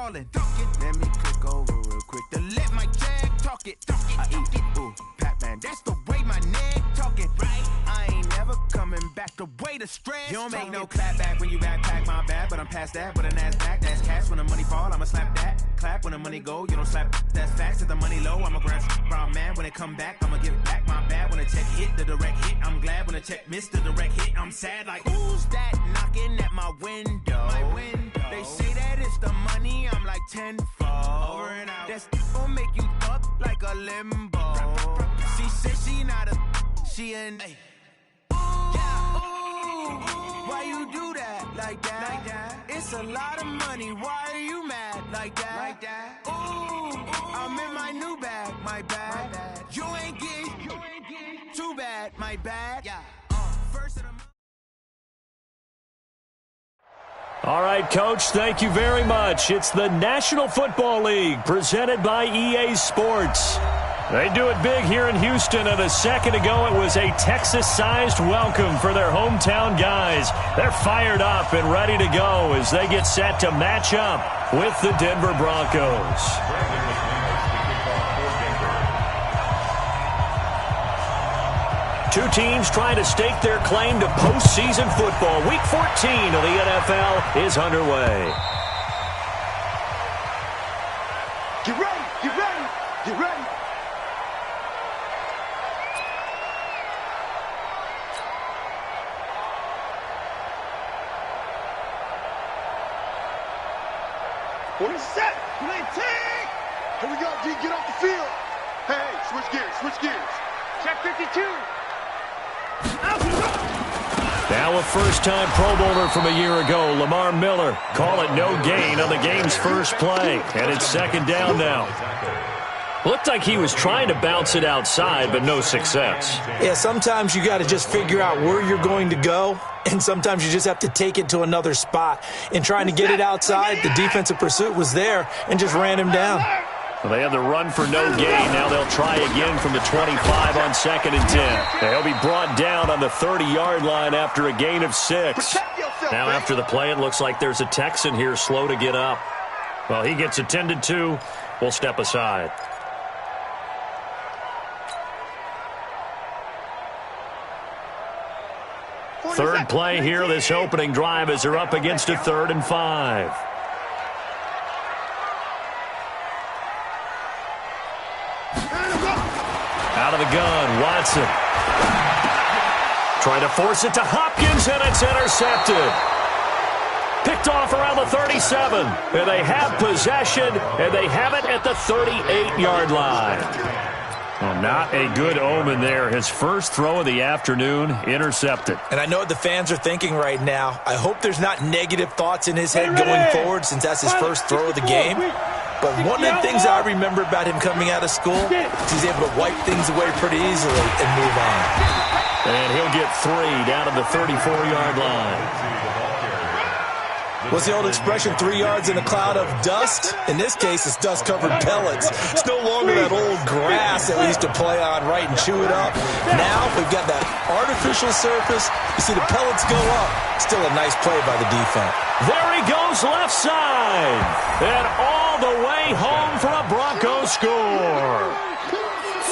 falling. Let me click over real quick to let my jag talk it. I eat it, ooh, Pac-Man, that's the way my neck talking. Right, I ain't never coming back the way the stress. You don't make no clap back when you backpack, my bad, but I'm past that. But an ass back, that's cash. When the money fall, I'ma slap that. Clap when the money go, you don't slap. That's facts. If the money low, I'ma grab brown man. When it come back, I'ma give it back. My bad when the check hit, the direct hit. I'm glad when the check missed the direct hit. I'm sad like who's that knocking at my window? They say that it's the money. I'm like tenfold. Over and out. That's gon' make you up like a limbo. She said she not a, she an. Why you do that like that? It's a lot of money. Why are you mad like that? Ooh, I'm in my new bag, my bad. You ain't getting too bad, my bad. Yeah. First of the month. All right, Coach, thank you very much. It's the National Football League presented by EA Sports. They do it big here in Houston, and a second ago it was a Texas-sized welcome for their hometown guys. They're fired up and ready to go as they get set to match up with the Denver Broncos. Two teams trying to stake their claim to postseason football. Week 14 of the NFL is underway. Get ready, get ready, get ready. What is set? Play tag! Here we go, D, get off the field. Hey, switch gears, switch gears. Check 52. Now a first-time Pro Bowler from a year ago, Lamar Miller. Call it no gain on the game's first play, and it's second down now. Looked like he was trying to bounce it outside, but no success. Yeah, sometimes you got to just figure out where you're going to go, and sometimes you just have to take it to another spot. In trying to get it outside, the defensive pursuit was there and just ran him down. Well, they had the run for no gain. Now they'll try again from the 25 on 2nd and 10. They'll be brought down on the 30-yard line after a gain of 6. Now after the play, it looks like there's a Texan here slow to get up. Well, he gets attended to. We'll step aside. Third play here, this opening drive as they're up against a 3rd and 5. Out of the gun, Watson. Trying to force it to Hopkins, and it's intercepted. Picked off around the 37. And they have possession, and they have it at the 38-yard line. Well, not a good omen there. His first throw of the afternoon intercepted. And I know what the fans are thinking right now. I hope there's not negative thoughts in his head going forward since that's his first throw of the game. But one of the things I remember about him coming out of school is he's able to wipe things away pretty easily and move on. And he'll get 3 down to the 34-yard line. What's the old expression, 3 yards in a cloud of dust? In this case, it's dust-covered pellets. It's no longer that old grass that we used to play on, right, and chew it up. Now we've got that artificial surface. You see the pellets go up. Still a nice play by the defense. There he goes left side. And all the way home for a Broncos score.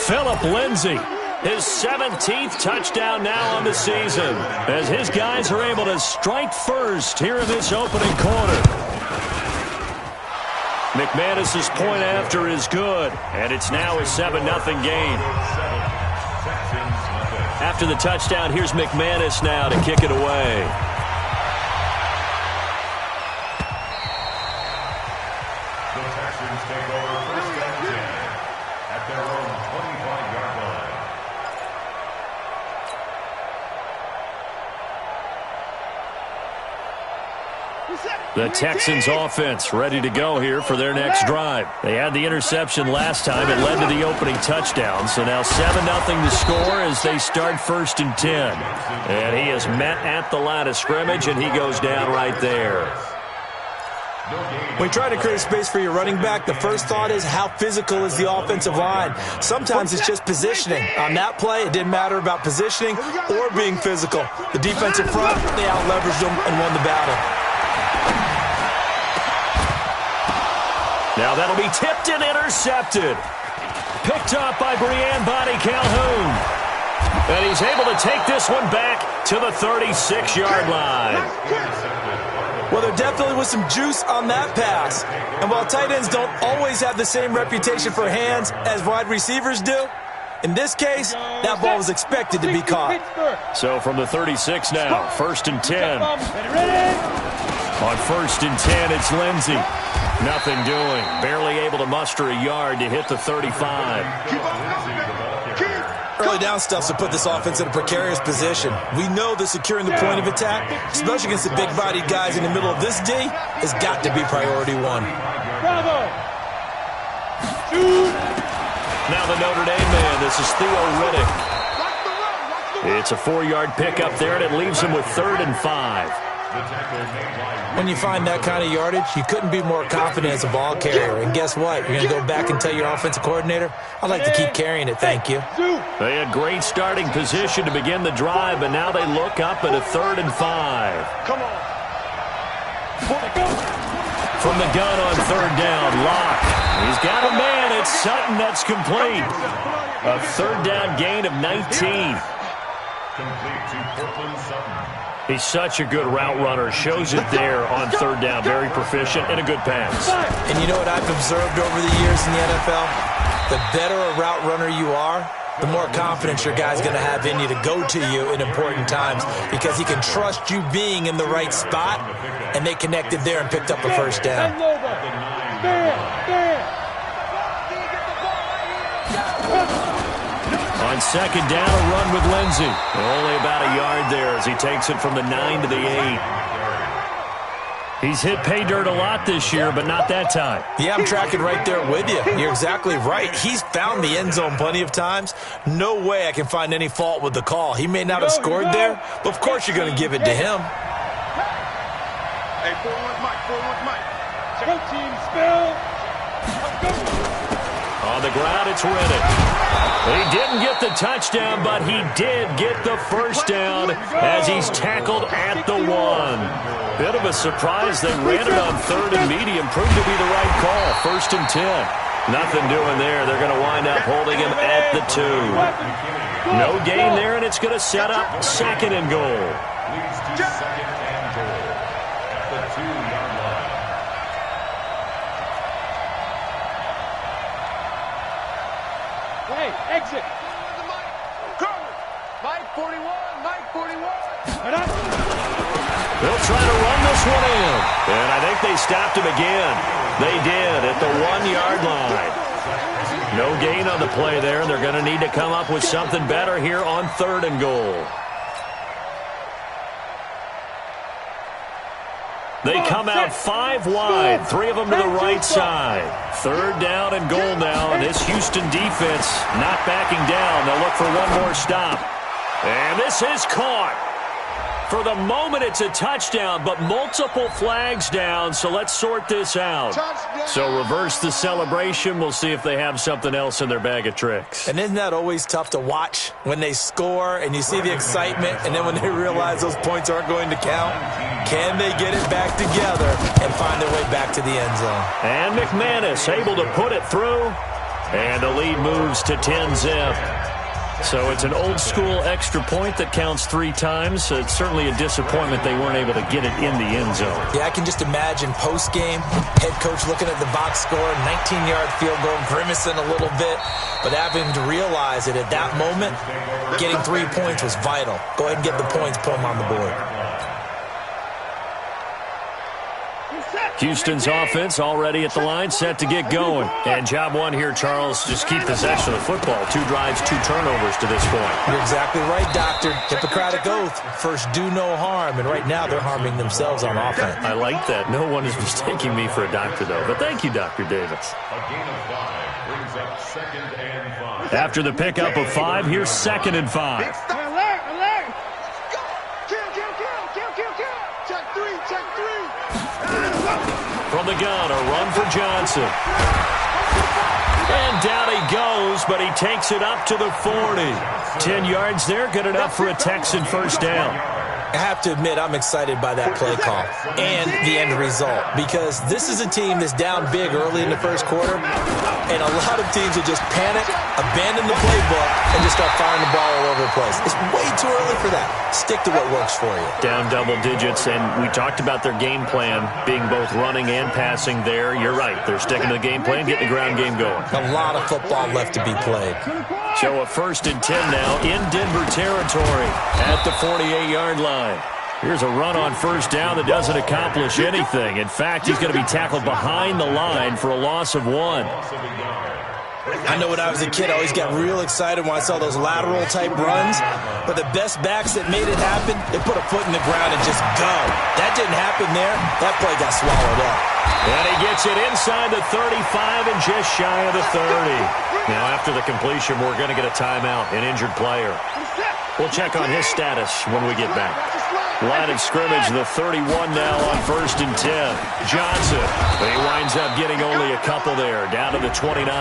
Phillip Lindsay. His 17th touchdown now on the season as his guys are able to strike first here in this opening quarter. McManus's point after is good, and it's now a 7-0 game. After the touchdown, here's McManus now to kick it away. The Texans take over first and 10 at their own 25-yard line. The Texans offense ready to go here for their next drive. They had the interception last time. It led to the opening touchdown. So now 7-0 to score as they start 1st and 10. And he is met at the line of scrimmage, and he goes down right there. When you try to create space for your running back, the first thought is how physical is the offensive line. Sometimes it's just positioning. On that play, it didn't matter about positioning or being physical. The defensive front, they out-leveraged them and won the battle. Now that'll be tipped and intercepted. Picked up by Brianne Bonnie Calhoun. And he's able to take this one back to the 36-yard line. Well, there definitely was some juice on that pass. And while tight ends don't always have the same reputation for hands as wide receivers do, in this case, that ball was expected to be caught. So from the 36 now, 1st and 10. On 1st and 10, it's Lindsey. Nothing doing. Barely able to muster a yard to hit the 35. Early down stuffs will put this offense in a precarious position. We know that securing the point of attack, especially against the big-bodied guys in the middle of this D, has got to be priority one. Now the Notre Dame man, this is Theo Riddick. It's a 4-yard pickup there, and it leaves him with 3rd and 5. When you find that kind of yardage, you couldn't be more confident as a ball carrier. And guess what? You're going to go back and tell your offensive coordinator, I'd like to keep carrying it, thank you. They had great starting position to begin the drive, but now they look up at a 3rd and 5. Come on. From the gun on 3rd down, Locke. He's got a man. It's Sutton that's complete. A 3rd down gain of 19. Complete to Portland Sutton. He's such a good route runner. Shows it there on 3rd down. Very proficient and a good pass. And you know what I've observed over the years in the NFL? The better a route runner you are, the more confidence your guy's going to have in you to go to you in important times because he can trust you being in the right spot, and they connected there and picked up a 1st down. On 2nd down, a run with Lindsey. Only about a yard there as he takes it from the 9 to the 8. He's hit pay dirt a lot this year, but not that time. Yeah, I'm tracking right there with you. You're exactly right. He's found the end zone plenty of times. No way I can find any fault with the call. He may not have scored there, but of course you're going to give it to him. Hey, 4-1 Mike, 4-1 Mike. Go team, spell. On the ground, it's Riddick. He didn't get the touchdown, but he did get the 1st down as he's tackled at the 1. Bit of a surprise. They ran it on 3rd and medium. Proved to be the right call. 1st and 10. Nothing doing there. They're going to wind up holding him at the 2. No gain there, and it's going to set up 2nd and goal. Leads to 2nd and goal at the 2-yard line. Hey, exit. Mike 41, Mike 41. They'll try to run this one in. And I think they stopped him again. They did at the 1-yard line. No gain on the play there. They're going to need to come up with something better here on 3rd and goal. They come out 5 wide, 3 of them to the right side. 3rd down and goal now, and this Houston defense not backing down. They'll look for one more stop. And this is caught. For the moment, it's a touchdown, but multiple flags down, so let's sort this out. So reverse the celebration. We'll see if they have something else in their bag of tricks. And isn't that always tough to watch when they score and you see the excitement, and then when they realize those points aren't going to count? Can they get it back together and find their way back to the end zone? And McManus able to put it through, and the lead moves to 10-zip. So it's an old-school extra point that counts 3 times. So it's certainly a disappointment they weren't able to get it in the end zone. Yeah, I can just imagine post-game, head coach looking at the box score, 19-yard field goal, grimacing a little bit, but having to realize that at that moment, getting 3 points was vital. Go ahead and get the points, put them on the board. Houston's offense already at the line, set to get going. And job one here, Charles, just keep possession of the football. 2 drives, 2 turnovers to this point. You're exactly right, Doctor. Hippocratic oath. First, do no harm. And right now, they're harming themselves on offense. I like that. No one is mistaking me for a doctor, though. But thank you, Dr. Davis. A gain of 5 brings up 2nd and 5. After the pickup of 5, here's 2nd and 5. Alert, alert. Kill. Check 3. From the gun, a run for Johnson. And down he goes, but he takes it up to the 40. 10 yards there, good enough for a Texan 1st down. I have to admit, I'm excited by that play call and the end result, because this is a team that's down big early in the first quarter, and a lot of teams will just panic, abandon the playbook, and just start firing the ball all over the place. It's way too early for that. Stick to what works for you. Down double digits, and we talked about their game plan being both running and passing there. You're right. They're sticking to the game plan, getting the ground game going. A lot of football left to be played. So a 1st and 10 now in Denver territory at the 48-yard line. Here's a run on 1st down that doesn't accomplish anything. In fact, he's going to be tackled behind the line for a loss of 1. I know when I was a kid, I always got real excited when I saw those lateral-type runs. But the best backs that made it happen, they put a foot in the ground and just go. That didn't happen there. That play got swallowed up. And he gets it inside the 35 and just shy of the 30. Now, after the completion, we're going to get a timeout, an injured player. We'll check on his status when we get back. Line of scrimmage, the 31 now on 1st and 10. Johnson, but he winds up getting only a couple there, down to the 29. Gain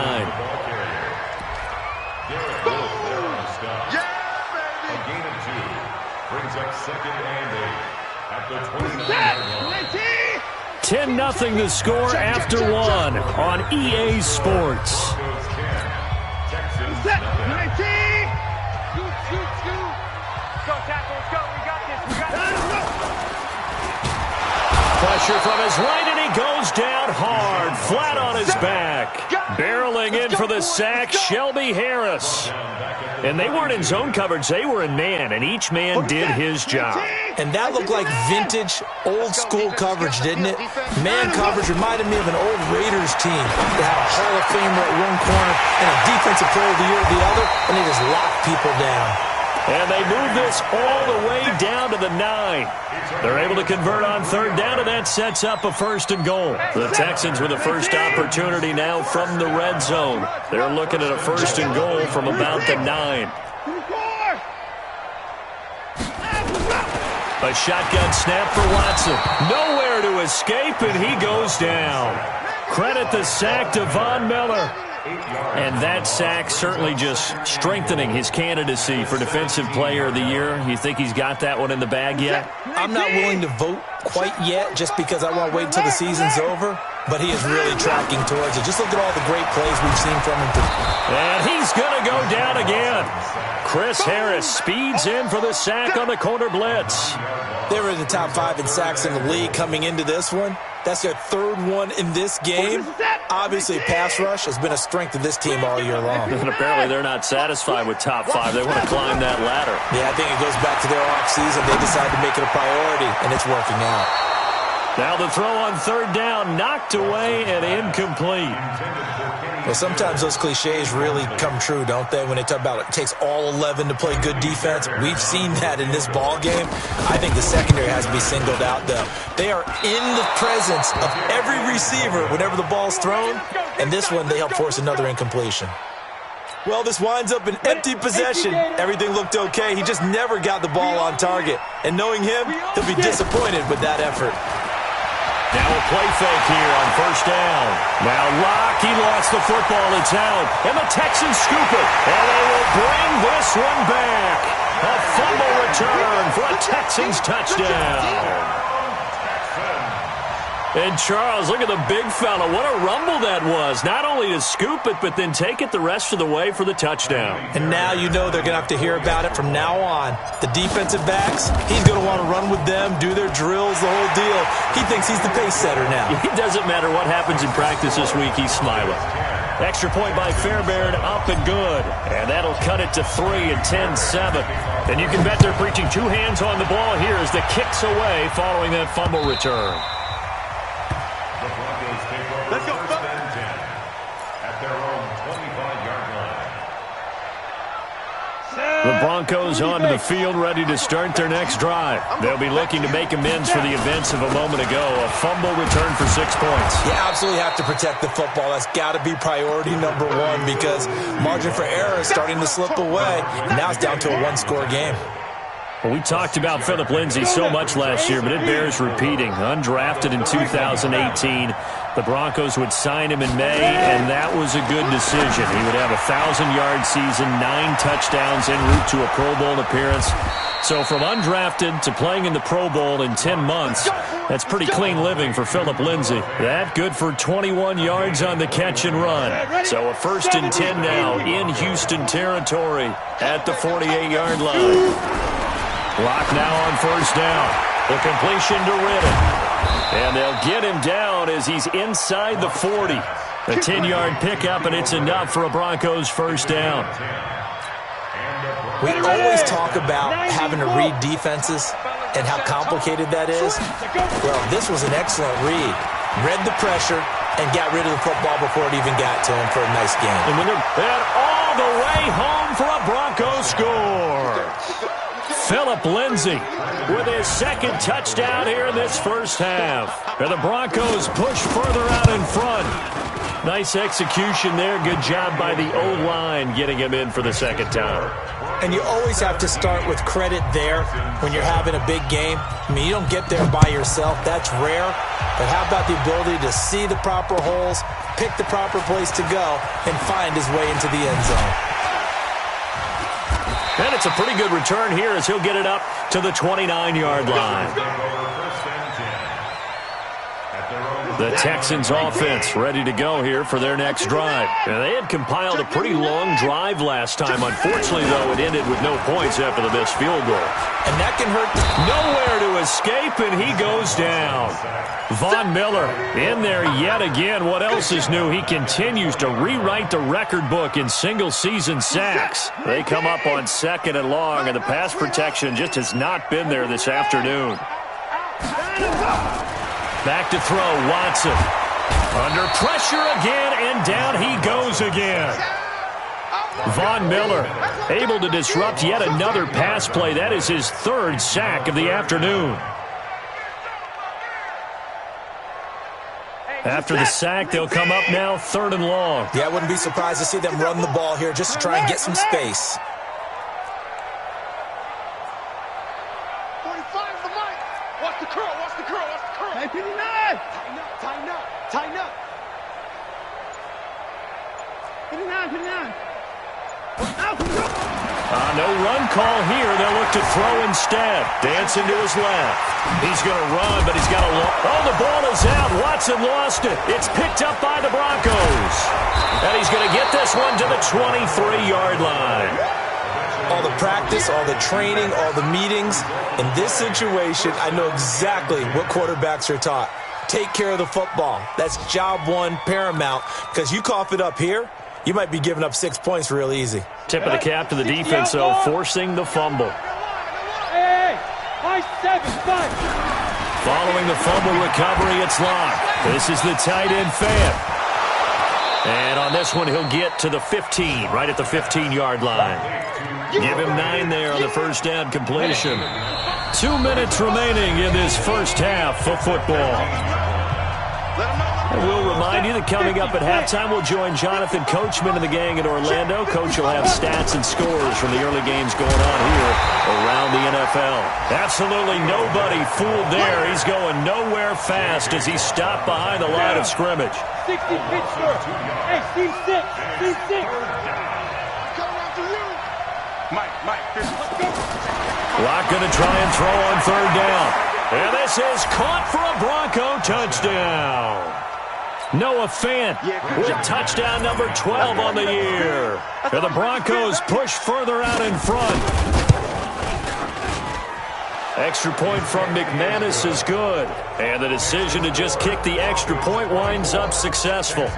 of 2 brings up 2nd and 8 at the 29-yard line. 10-0 the score after 1 on EA Sports. Texans. Pressure from his right, and he goes down hard, flat on his back. Barreling in for the sack, Shelby Harris. And they weren't in zone coverage, they were in man, and each man did his job. And that looked like vintage, old-school coverage, didn't it? Man coverage reminded me of an old Raiders team that had a Hall of Famer at one corner and a defensive player of the year at the other, and they just locked people down. And they move this all the way down to the 9. They're able to convert on 3rd down, and that sets up a 1st and goal. The Texans with a first opportunity now from the red zone. They're looking at a 1st and goal from about the 9. A shotgun snap for Watson. Nowhere to escape, and he goes down. Credit the sack to Von Miller. And that sack certainly just strengthening his candidacy for Defensive Player of the Year. You think he's got that one in the bag yet? I'm not willing to vote quite yet just because I want to wait until the season's over, but he is really tracking towards it. Just look at all the great plays we've seen from him. And he's going to go down again. Chris Harris speeds in for the sack on the corner blitz. They were in the top 5 in sacks in the league coming into this one. That's their 3rd one in this game. Obviously, pass rush has been a strength of this team all year long. And apparently they're not satisfied with top 5. They want to climb that ladder. Yeah, I think it goes back to their offseason. They decided to make it a priority, and it's working out. Now the throw on 3rd down, knocked away and incomplete. Well, sometimes those cliches really come true, don't they? When they talk about it takes all 11 to play good defense. We've seen that in this ball game. I think the secondary has to be singled out, though. They are in the presence of every receiver whenever the ball's thrown, and this one they help force another incompletion. Well, this winds up an empty possession. Everything looked okay. He just never got the ball on target. And knowing him, he'll be disappointed with that effort. Now a play fake here on 1st down. Now Locke, he lost the football. It's out. And the Texans scoop it. And they will bring this one back. A fumble return for a Texans touchdown. And Charles, look at the big fella. What a rumble that was. Not only to scoop it, but then take it the rest of the way for the touchdown. And now you know they're going to have to hear about it from now on. The defensive backs, he's going to want to run with them, do their drills, the whole deal. He thinks he's the pace setter now. It doesn't matter what happens in practice this week, he's smiling. Extra point by Fairbairn, up and good. And that'll cut it to 3 and 10-7. And you can bet they're preaching 2 hands on the ball here as the kick's away following that fumble return. The Broncos take over Let's go. 1st and 10 at their own 25-yard line. The Broncos onto the field, ready to start their next drive. They'll be looking to make amends for the events of a moment ago. A fumble return for 6 points. You absolutely have to protect the football. That's got to be priority number 1 because margin for error is starting to slip away. And now it's down to a 1-score game. Well, we talked about Phillip Lindsay so much last year, but it bears repeating. Undrafted in 2018, The Broncos would sign him in May, and that was a good decision. He would have a 1,000-yard season, 9 touchdowns en route to a Pro Bowl appearance. So from undrafted to playing in the Pro Bowl in 10 months, that's pretty clean living for Philip Lindsay. That good for 21 yards on the catch and run. So a 1st and 10 now in Houston territory at the 48-yard line. Clock now on 1st down. The completion to Riddick. And they'll get him down as he's inside the 40. A 10-yard pickup, and it's enough for a Broncos 1st down. We always talk about having to read defenses and how complicated that is. Well, this was an excellent read. Read the pressure and got rid of the football before it even got to him for a nice game. And all the way home for a Broncos score. Philip Lindsay with his 2nd touchdown here in this 1st half. And the Broncos push further out in front. Nice execution there. Good job by the O-line getting him in for the 2nd time. And you always have to start with credit there when you're having a big game. I mean, you don't get there by yourself. That's rare. But how about the ability to see the proper holes, pick the proper place to go, and find his way into the end zone? And it's a pretty good return here as he'll get it up to the 29-yard line. The Texans offense ready to go here for their next drive. And they had compiled a pretty long drive last time. Unfortunately, though, it ended with no points after the missed field goal. And that can hurt. Nowhere to escape, and he goes down. Von Miller in there yet again. What else is new? He continues to rewrite the record book in single-season sacks. They come up on 2nd and long, and the pass protection just has not been there this afternoon. Back to throw, Watson. Under pressure again, and down he goes again. Von Miller able to disrupt yet another pass play. That is his 3rd sack of the afternoon. After the sack, they'll come up now 3rd and long. Yeah, I wouldn't be surprised to see them run the ball here just to try and get some space. 45 the mic. Watch the curl, watch the curl, watch the curl. Hey, 59! Tighten up, tighten up, tighten up. 59! No run call here. They'll look to throw instead. Dancing to his left. He's going to run, but he's got a the ball is out. Watson lost it. It's picked up by the Broncos. And he's going to get this one to the 23-yard line. All the practice, all the training, all the meetings. In this situation, I know exactly what quarterbacks are taught. Take care of the football. That's job one, paramount. Because you cough it up here, you might be giving up 6 points real easy. Tip of the cap to the defense, though, forcing the fumble. Hey, high 7, 5. Following the fumble recovery, it's locked. This is the tight end Fant. And on this one, he'll get to the 15, right at the 15-yard line. Give him 9 there on the 1st down completion. 2 minutes remaining in this 1st half of football. And we'll remind you that coming up at halftime, we'll join Jonathan Coachman and the gang in Orlando. Coach will have stats and scores from the early games going on here around the NFL. Absolutely nobody fooled there. He's going nowhere fast as he stopped behind the line of scrimmage. 60 Pittsburgh. Hey, team 6. Team 6. Mike, let's go. Lock going to try and throw on 3rd down. And this is caught for a Bronco touchdown. Noah Fant with touchdown number 12 on the year. And the Broncos push further out in front. Extra point from McManus is good. And the decision to just kick the extra point winds up successful.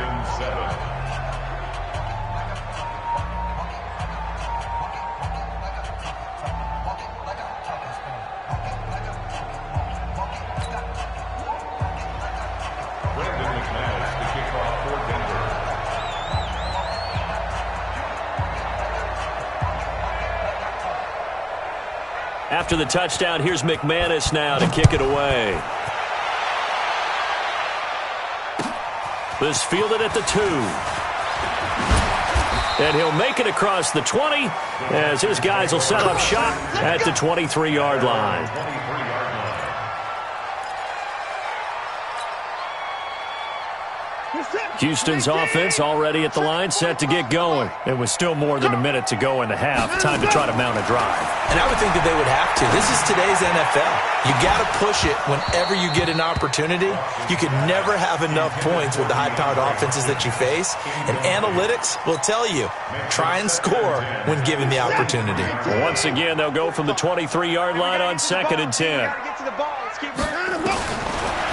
After the touchdown, here's McManus now to kick it away. This fielded at the 2. And he'll make it across the 20 as his guys will set up shop at the 23-yard line. Houston's offense already at the line, set to get going. It was still more than a minute to go in the half. Time to try to mount a drive. And I would think that they would have to. This is today's NFL. You got to push it whenever you get an opportunity. You can never have enough points with the high-powered offenses that you face. And analytics will tell you, try and score when given the opportunity. Once again, they'll go from the 23-yard line on 2nd and 10.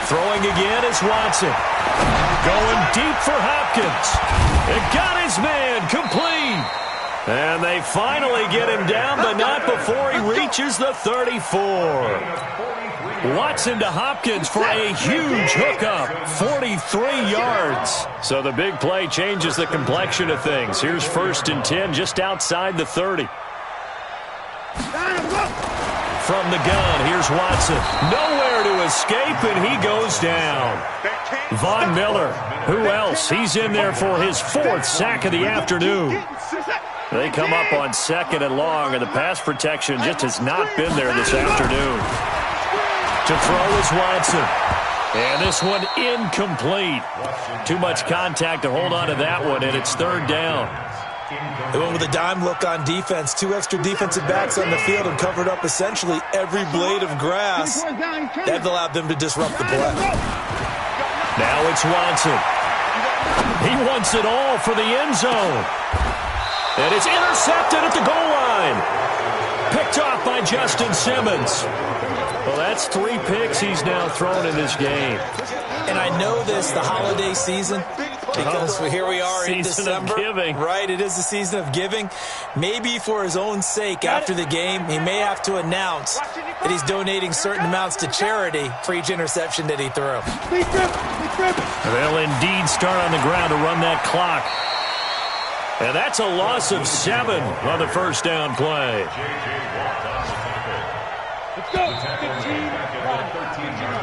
Throwing again is Watson. Going deep for Hopkins. It got his man complete. And they finally get him down, but not before he reaches the 34. Watson to Hopkins for a huge hookup. 43 yards. So the big play changes the complexion of things. Here's 1st and 10 just outside the 30. From the gun, here's Watson. Nowhere to escape, and he goes down. Von Miller, who else? He's in there for his 4th sack of the afternoon. They come up on 2nd and long, and the pass protection just has not been there this afternoon. To throw is Watson. And this one incomplete. Too much contact to hold on to that one, and it's 3rd down. They went with a dime look on defense. 2 extra defensive backs on the field and covered up essentially every blade of grass. That allowed them to disrupt the play. Now it's Watson. He wants it all for the end zone. And it's intercepted at the goal line. Picked off by Justin Simmons. Well, that's 3 picks he's now thrown in this game. And I know this, the holiday season, because here we are in December. Right, it is the season of giving. Maybe for his own sake, after the game, he may have to announce that he's donating certain amounts to charity for each interception that he threw. They'll indeed start on the ground to run that clock. And that's a loss of 7 on the 1st down play. Let's go.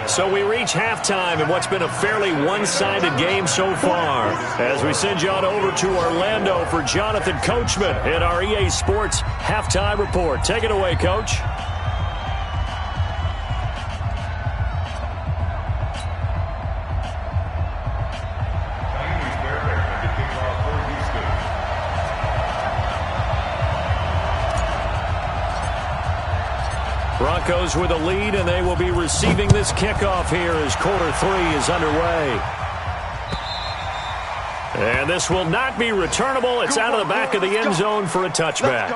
So we reach halftime in what's been a fairly one-sided game so far. As we send you on over to Orlando for Jonathan Coachman in our EA Sports Halftime Report. Take it away, Coach. Broncos with a lead, and they will be receiving this kickoff here as quarter 3 is underway. And this will not be returnable. It's out of the back of the end zone for a touchback.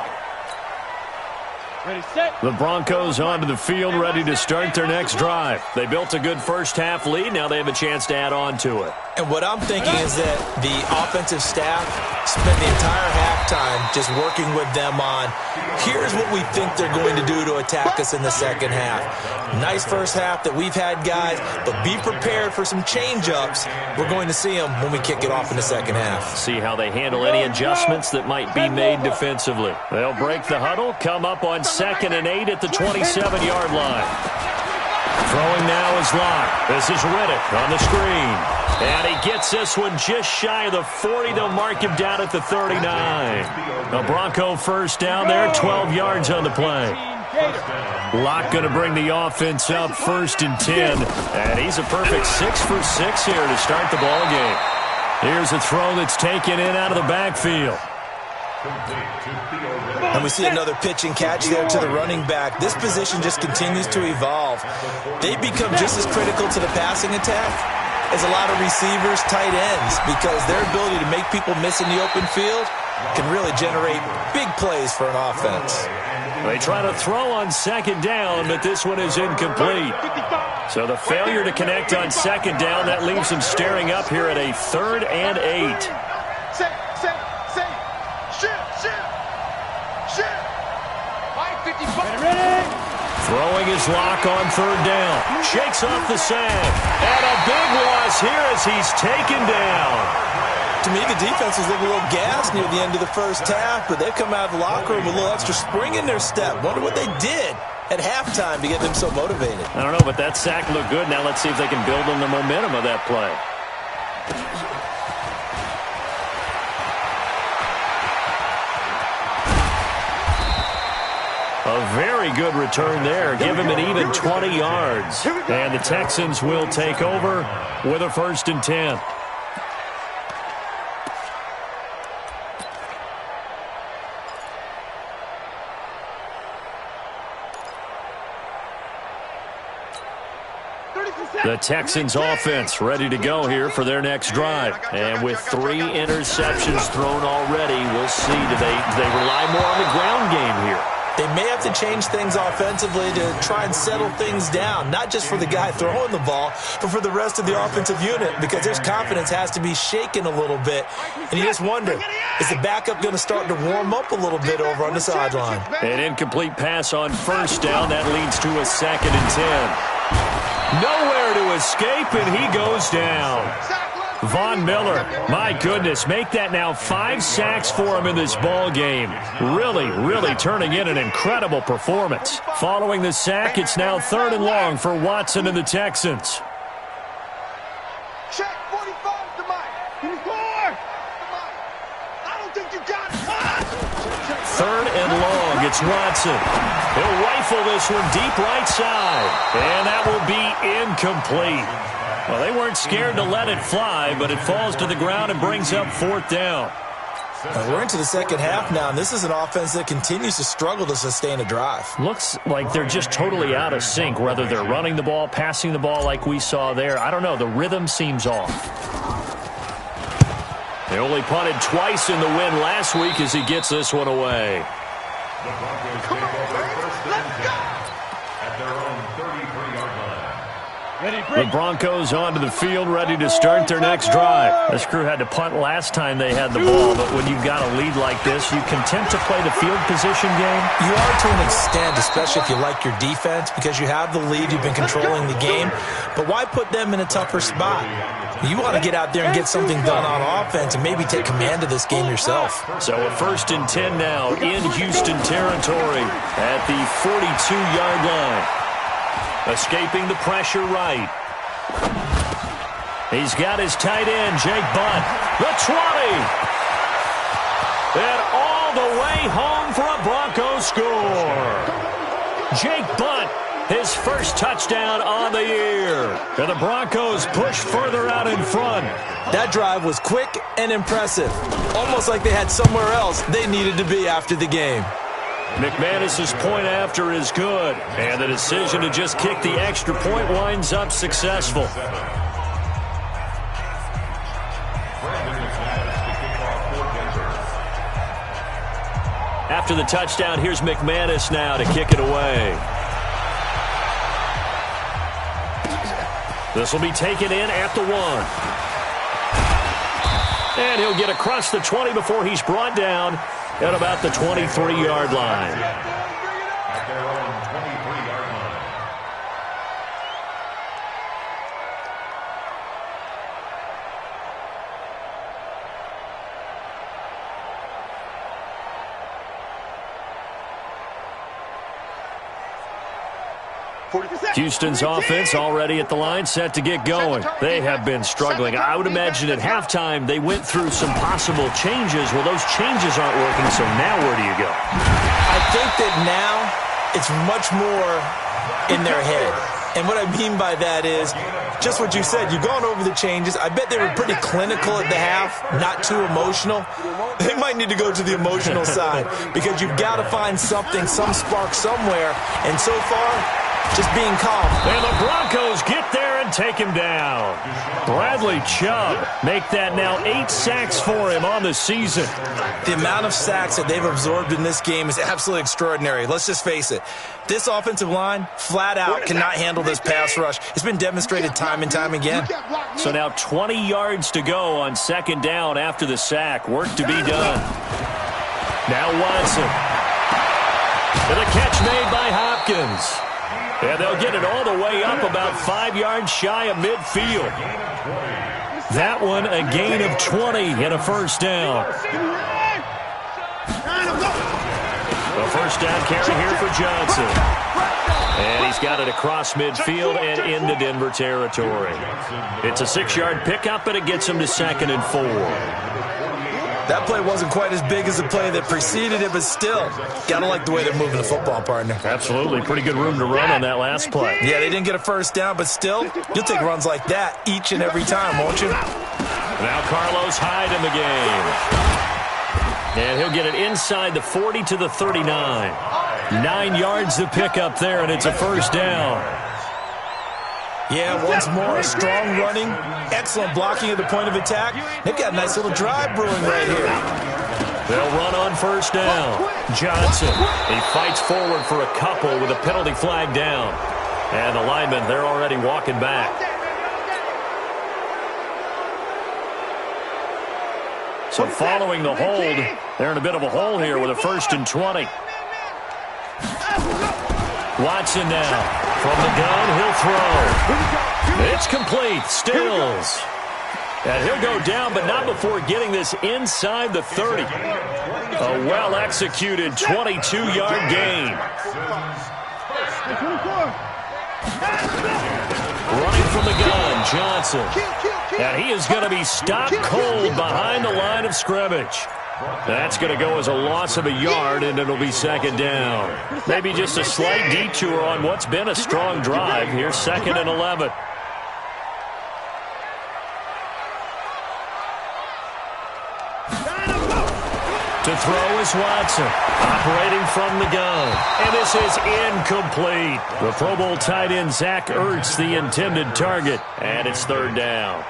Ready, set. The Broncos onto the field, ready to start their next drive. They built a good first-half lead. Now they have a chance to add on to it. And what I'm thinking is that the offensive staff spent the entire halftime just working with them on, here's what we think they're going to do to attack us in the second half. Nice first half that we've had, guys, but be prepared for some change-ups. We're going to see them when we kick it off in the second half. See how they handle any adjustments that might be made defensively. They'll break the huddle, come up on 2nd and 8 at the 27-yard line. Throwing now is Locke. This is Riddick on the screen. And he gets this one just shy of the 40. They'll mark him down at the 39. A Bronco first down there, 12 yards on the play. Locke going to bring the offense up 1st and 10. And he's a perfect 6 for 6 here to start the ball game. Here's a throw that's taken in out of the backfield. And we see another pitch and catch there to the running back. This position just continues to evolve. They become just as critical to the passing attack as a lot of receivers, tight ends, because their ability to make people miss in the open field can really generate big plays for an offense. They try to throw on 2nd down, but this one is incomplete. So the failure to connect on 2nd down, that leaves them staring up here at a 3rd and 8. Throwing his Lock on 3rd down. Shakes off the sand. And a big loss here as he's taken down. To me, the defense was looking a little gassed near the end of the first half, but they've come out of the locker room with a little extra spring in their step. Wonder what they did at halftime to get them so motivated. I don't know, but that sack looked good. Now let's see if they can build on the momentum of that play. A very good return there. Give him an even 20 yards. And the Texans will take over with a 1st and 10. The Texans offense ready to go here for their next drive. And with 3 interceptions thrown already, we'll see. Do they rely more on the ground game here? They may have to change things offensively to try and settle things down, not just for the guy throwing the ball, but for the rest of the offensive unit, because their confidence has to be shaken a little bit. And you just wonder, is the backup going to start to warm up a little bit over on the sideline? An incomplete pass on first down. That leads to a 2nd and 10. Nowhere to escape, and he goes down. Von Miller, my goodness, make that now 5 sacks for him in this ball game. Really turning in an incredible performance. Following the sack, it's now 3rd and long for Watson and the Texans. Check 45 to Mike. Can you score? I don't think you got it. 3rd and long, it's Watson. He'll rifle this one deep right side, and that will be incomplete. Well, they weren't scared to let it fly, but it falls to the ground and brings up 4th down. We're into the second half now, and this is an offense that continues to struggle to sustain a drive. Looks like they're just totally out of sync, whether they're running the ball, passing the ball like we saw there. I don't know. The rhythm seems off. They only punted twice in the win last week as he gets this one away. The Broncos take over 1st and 10 at their own 33-yard line. The Broncos onto the field, ready to start their next drive. This crew had to punt last time they had the ball, but when you've got a lead like this, you content to play the field position game? You are to an extent, especially if you like your defense, because you have the lead, you've been controlling the game. But why put them in a tougher spot? You want to get out there and get something done on offense and maybe take command of this game yourself. So a 1st and 10 now in Houston territory at the 42-yard line. Escaping the pressure right. He's got his tight end, Jake Butt. The 20. And all the way home for a Broncos score. Jake Butt, his first touchdown on the year. And the Broncos push further out in front. That drive was quick and impressive. Almost like they had somewhere else they needed to be after the game. McManus's point after is good, and the decision to just kick the extra point winds up successful. After the touchdown, here's McManus now to kick it away. This will be taken in at the 1. And he'll get across the 20 before he's brought down at about the 23-yard line. At their own 23-yard line. Houston's offense already at the line, set to get going. They have been struggling. I would imagine at halftime they went through some possible changes. Well, those changes aren't working, so now where do you go? I think that now it's much more in their head. And what I mean by that is just what you said. You've gone over the changes. I bet they were pretty clinical at the half, not too emotional. They might need to go to the emotional side because you've got to find something, some spark somewhere. And so far, just being calm. And the Broncos get there and take him down. Bradley Chubb make that now 8 sacks for him on the season. The amount of sacks that they've absorbed in this game is absolutely extraordinary. Let's just face it. This offensive line, flat out, cannot handle this pass rush. It's been demonstrated time and time again. So now 20 yards to go on 2nd down after the sack. Work to be done. Now Watson. And a catch made by Hopkins. And they'll get it all the way up about 5 yards shy of midfield. That one a gain of 20 and a 1st down. A 1st down carry here for Johnson. And he's got it across midfield and into Denver territory. It's a 6-yard pickup, and it gets him to 2nd and 4. That play wasn't quite as big as the play that preceded it, but still, gotta like the way they're moving the football, partner. Absolutely. Pretty good room to run on that last play. Yeah, they didn't get a 1st down, but still, you'll take runs like that each and every time, won't you? Now Carlos Hyde in the game. And he'll get it inside the 40 to the 39. 9 yards to pick up there, and it's a 1st down. Yeah, once more, strong running, excellent blocking at the point of attack. They've got a nice little drive brewing right here. They'll run on first down. Johnson, he fights forward for a couple with a penalty flag down. And the linemen, they're already walking back. So following the hold, they're in a bit of a hole here with a 1st and 20. Watson now. From the gun, he'll throw. It's complete. Stills. And he'll go down, but not before getting this inside the 30. A well-executed 22-yard gain. Running from the gun, Johnson. And he is going to be stopped cold behind the line of scrimmage. That's going to go as a loss of a yard, and it'll be 2nd down. Maybe just a slight detour on what's been a strong drive. Here's 2nd and 11. To throw is Watson, operating from the gun. And this is incomplete. The Pro Bowl tight end Zach Ertz, the intended target. And it's 3rd down.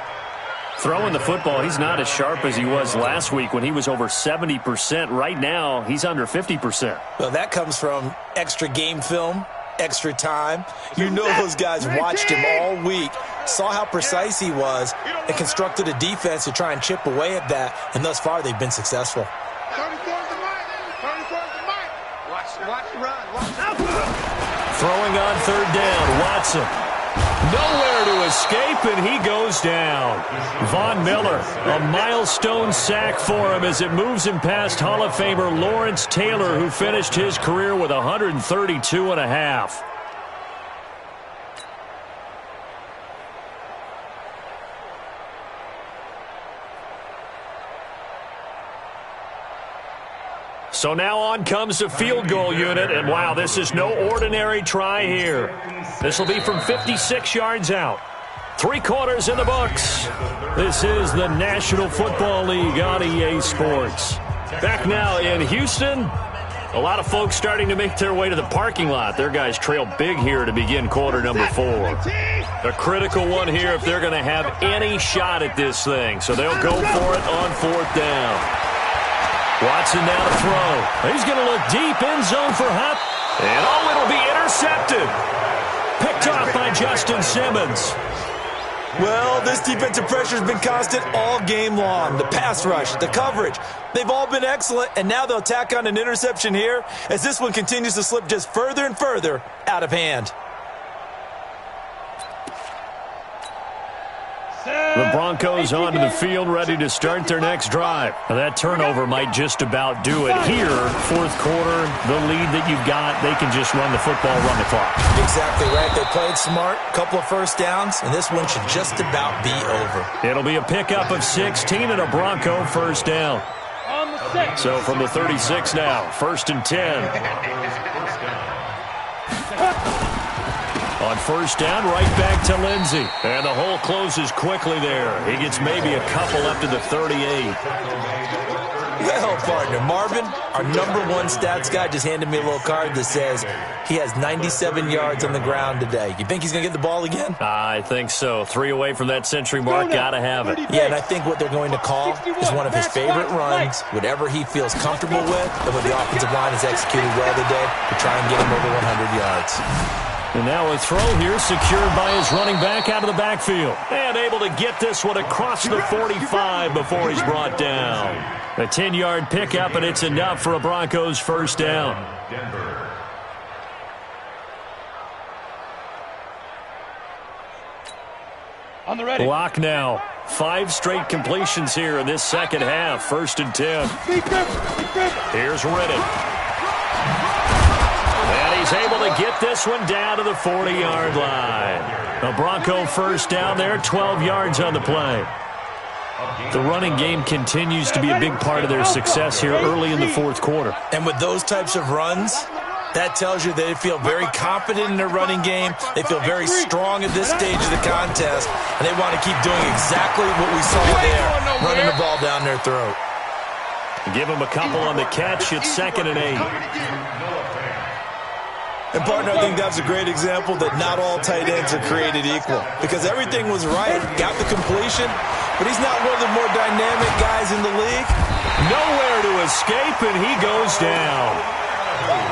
Throwing the football, he's not as sharp as he was last week when he was over 70%. Right now, he's under 50%. Well, that comes from extra game film, extra time. You know those guys watched him all week, saw how precise he was, and constructed a defense to try and chip away at that. And thus far, they've been successful. Throwing on 3rd down, Watson. Nowhere to escape, and he goes down. Von Miller, a milestone sack for him as it moves him past Hall of Famer Lawrence Taylor, who finished his career with 132 and a half. So now on comes the field goal unit, and wow, this is no ordinary try here. This will be from 56 yards out. 3 quarters in the books. This is the National Football League on EA Sports. Back now in Houston. A lot of folks starting to make their way to the parking lot. Their guys trail big here to begin quarter number 4. A critical one here if they're going to have any shot at this thing. So they'll go for it on 4th down. Watson now to throw. He's going to look deep, end zone for Hop. And it'll be intercepted. Picked off by Justin Simmons. Well, this defensive pressure has been constant all game long. The pass rush, the coverage, they've all been excellent, and now they'll tack on an interception here as this one continues to slip just further and further out of hand. The Broncos onto the field, ready to start their next drive. Now, that turnover might just about do it. Here, 4th quarter, the lead that you've got, they can just run the football, run the clock. Exactly right. They played smart, couple of 1st downs, and this one should just about be over. It'll be a pickup of 16 and a Bronco 1st down. So from the 36 now, 1st and 10. On 1st down, right back to Lindsey. And the hole closes quickly there. He gets maybe a couple up to the 38. Well, partner, Marvin, our #1 stats guy, just handed me a little card that says he has 97 yards on the ground today. You think he's going to get the ball again? I think so. 3 away from that century mark. Got to have it. Yeah, and I think what they're going to call is one of his favorite runs, whatever he feels comfortable with, and when the offensive line has executed well today, to try and get him over 100 yards. And now a throw here secured by his running back out of the backfield. And able to get this one across the 45 before he's brought down. A 10-yard pickup, and it's enough for a Broncos 1st down. On the ready. Block now. 5 straight completions here in this second half. 1st and 10. Here's Riddick. And he's able to get this one down to the 40-yard line. A Bronco 1st down there, 12 yards on the play. The running game continues to be a big part of their success here early in the 4th quarter. And with those types of runs, that tells you they feel very confident in their running game. They feel very strong at this stage of the contest, and they want to keep doing exactly what we saw there, running the ball down their throat. Give them a couple on the catch. It's 2nd and 8. And, partner, I think that's a great example that not all tight ends are created equal. Because everything was right, got the completion, but he's not one of the more dynamic guys in the league. Nowhere to escape, and he goes down.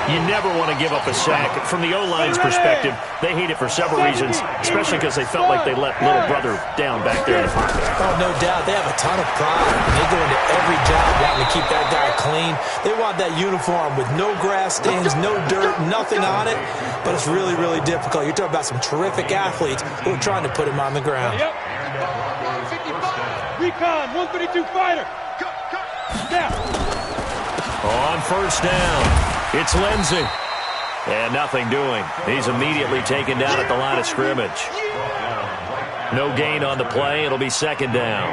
You never want to give up a sack. From the O-line's perspective, they hate it for several reasons, especially because they felt like they let little brother down back there. Oh, no doubt. They have a ton of pride. They go into every job wanting to keep that guy clean. They want that uniform with no grass stains, no dirt, nothing on it. But it's really, really difficult. You're talking about some terrific athletes who are trying to put him on the ground. Yep. Recon, 132 fighter. Down. On first down. It's Lindsey. And nothing doing. He's immediately taken down at the line of scrimmage. No gain on the play. It'll be second down.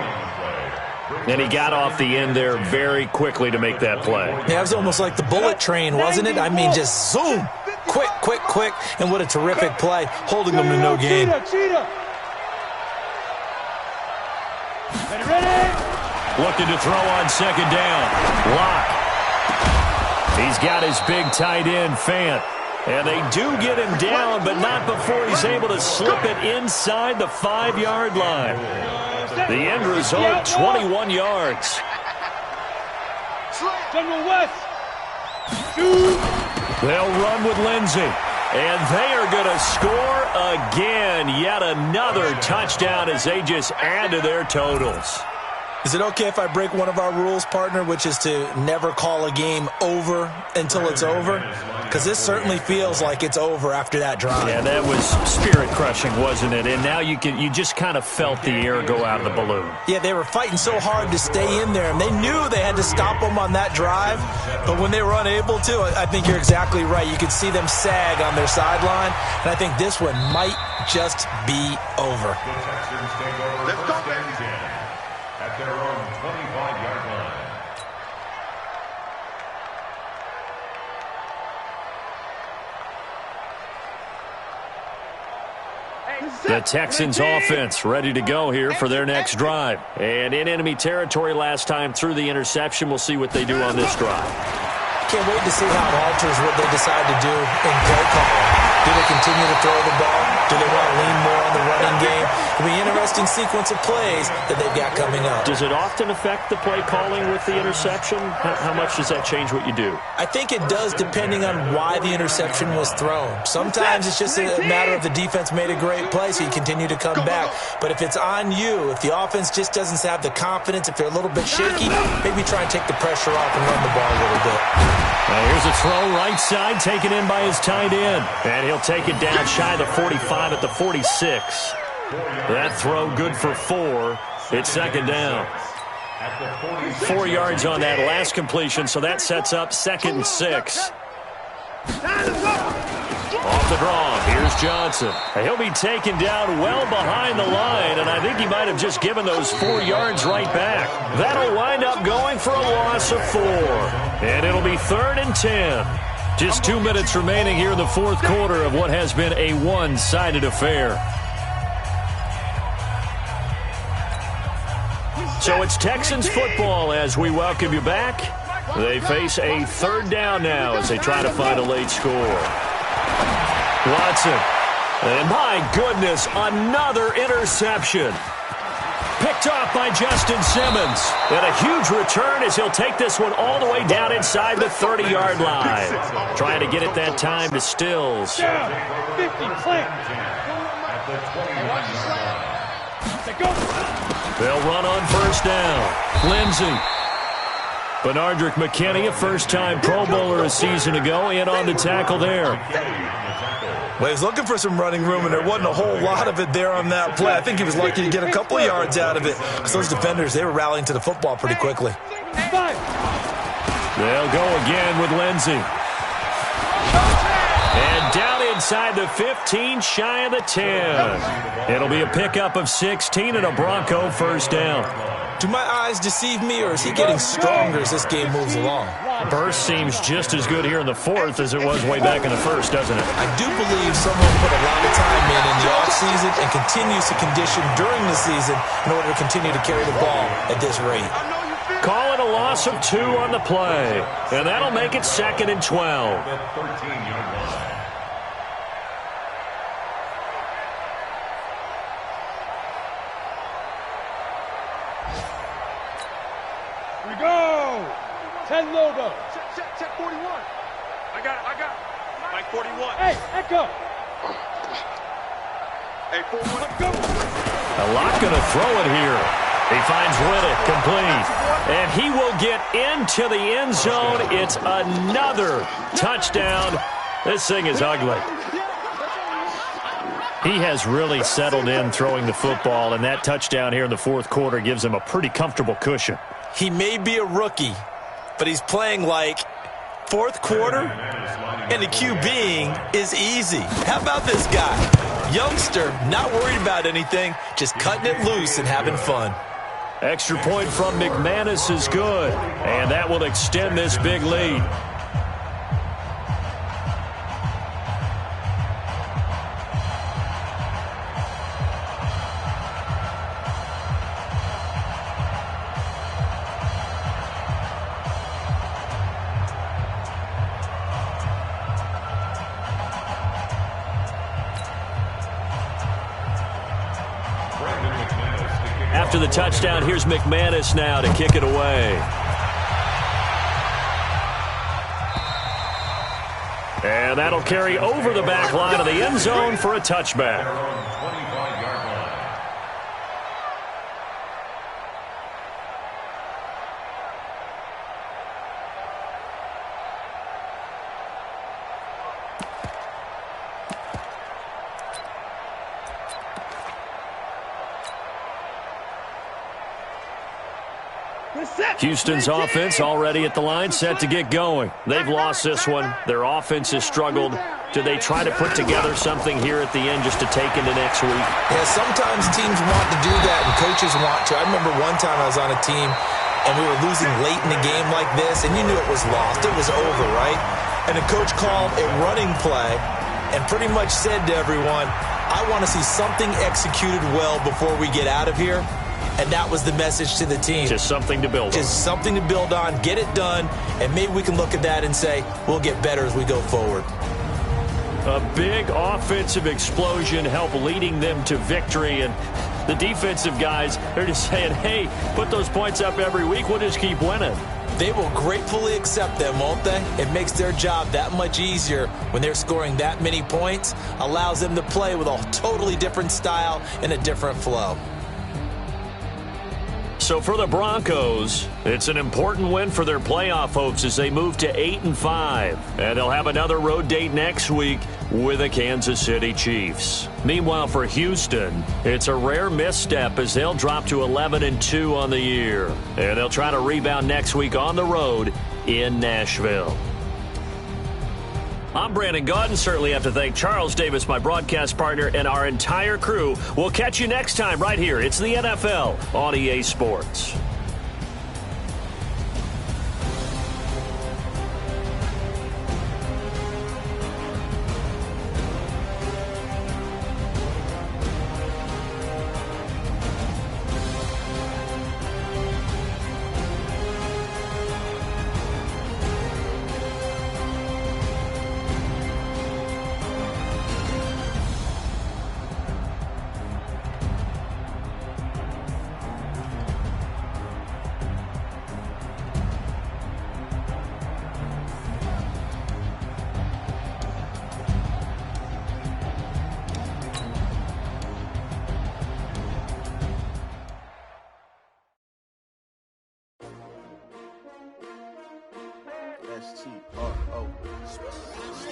And he got off the end there very quickly to make that play. Yeah, it was almost like the bullet train, wasn't it? I mean, just zoom. Quick, quick, quick. And what a terrific play, holding them to no gain. Ready. Looking to throw on second down. Lock. He's got his big tight end, Fant. And they do get him down, but not before he's able to slip it inside the 5-yard line. The end result, 21 yards. General West. They'll run with Lindsey. And they are going to score again. Yet another touchdown as they just add to their totals. Is it okay if I break one of our rules, partner, which is to never call a game over until it's over? Because this certainly feels like it's over after that drive. Yeah, that was spirit-crushing, wasn't it? And now you just kind of felt the air go out of the balloon. Yeah, they were fighting so hard to stay in there, and they knew they had to stop them on that drive. But when they were unable to, I think you're exactly right. You could see them sag on their sideline, and I think this one might just be over. Let's go, baby. At their own 25-yard line. The Texans offense ready to go here for their next drive. And in enemy territory last time through the interception. We'll see what they do on this drive. Can't wait to see how it alters what they decide to do in play calling. Do they continue to throw the ball? Do they want to lean more on the running game? It'll be an interesting sequence of plays that they've got coming up. Does it often affect the play calling with the interception? How much does that change what you do? I think it does, depending on why the interception was thrown. Sometimes it's just a matter of the defense made a great play, so you continue to come back. But if it's on you, if the offense just doesn't have the confidence, if they're a little bit shaky, maybe try and take the pressure off and run the ball a little bit. Now here's a throw right side, taken in by his tight end. And he'll take it down shy of the 45 at the 46. That throw good for 4. It's second down. 4 yards on that last completion, so that sets up 2nd and 6. Off the draw, here's Johnson. He'll be taken down well behind the line, and I think he might have just given those 4 yards right back. That'll wind up going for a loss of 4. And it'll be 3rd and 10. Just 2 minutes remaining here in the fourth quarter of what has been a one-sided affair. So it's Texans football as we welcome you back. They face a 3rd down now as they try to find a late score. Watson. And my goodness, another interception. Picked off by Justin Simmons. And a huge return as he'll take this one all the way down inside the 30-yard line. Trying to get it that time to Stills. 50, play. They'll run on first down. Lindsey. Benardrick McKinney, a first-time Pro Bowler a season ago, in on the tackle there. Well, he was looking for some running room, and there wasn't a whole lot of it there on that play. I think he was lucky to get a couple of yards out of it. Because those defenders, they were rallying to the football pretty quickly. They'll go again with Lindsey. And down inside the 15, shy of the 10. It'll be a pickup of 16 and a Bronco first down. Do my eyes deceive me, or is he getting stronger as this game moves along? Burst seems just as good here in the fourth as it was way back in the first, doesn't it? I do believe someone put a lot of time in the offseason and continues to condition during the season in order to continue to carry the ball at this rate. Call it a loss of 2 on the play, and that'll make it 2nd and 12. We go. 10 logo. Check 41. I got it. Mike 41. Hey, Echo. Hey, 41. Go. A lot going to throw it here. He finds Riddick, complete. And he will get into the end zone. It's another touchdown. This thing is ugly. He has really settled in throwing the football, and that touchdown here in the fourth quarter gives him a pretty comfortable cushion. He may be a rookie, but he's playing like fourth quarter, and the QBing is easy. How about this guy? Youngster, not worried about anything, just cutting it loose and having fun. Extra point from McManus is good, and that will extend this big lead. After the touchdown, here's McManus now to kick it away. And that'll carry over the back line of the end zone for a touchback. Houston's offense already at the line, set to get going. They've lost this one. Their offense has struggled. Do they try to put together something here at the end just to take into next week? Yeah, sometimes teams want to do that and coaches want to. I remember one time I was on a team and we were losing late in the game like this, and you knew it was lost. It was over, right? And the coach called a running play and pretty much said to everyone, I want to see something executed well before we get out of here. And that was the message to the team. Just something to build on. Just something to build on, get it done, and maybe we can look at that and say, we'll get better as we go forward. A big offensive explosion helped leading them to victory, and the defensive guys, they're just saying, hey, put those points up every week, we'll just keep winning. They will gratefully accept them, won't they? It makes their job that much easier when they're scoring that many points, allows them to play with a totally different style and a different flow. So for the Broncos, it's an important win for their playoff hopes as they move to 8-5. And they'll have another road date next week with the Kansas City Chiefs. Meanwhile, for Houston, it's a rare misstep as they'll drop to 11-2 on the year. And they'll try to rebound next week on the road in Nashville. I'm Brandon Gaudin. Certainly have to thank Charles Davis, my broadcast partner, and our entire crew. We'll catch you next time right here. It's the NFL on EA Sports. S-T-R-O.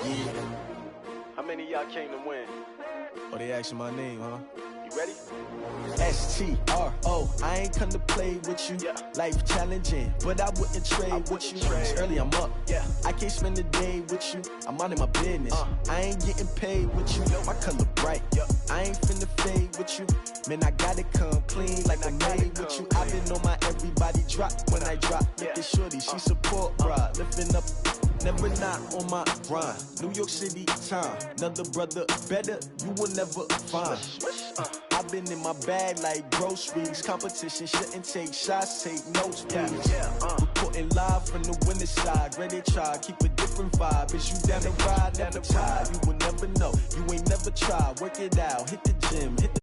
Yeah. How many of y'all came to win? Oh, they asking my name, huh? You ready? S-T-R-O. I ain't come to play with you. Yeah. Life challenging, but I wouldn't trade with you. It's early, I'm up. Yeah. I can't spend the day with you. I'm minding my business. I ain't getting paid with you. My color bright. I ain't finna fade with you. Man, I gotta come clean like I'm made with you. I've been on my everybody drop when I drop. Look at shorty, she support, bruh. Lifting up. Never not on my grind. New York City time. Another brother better, you will never find. I've been in my bag like groceries. Competition shouldn't take shots, take notes, please. Reporting live from the winning side. Ready to try, keep a different vibe. Is you down the ride, never tired. You will never know, you ain't never tried. Work it out, hit the gym, hit the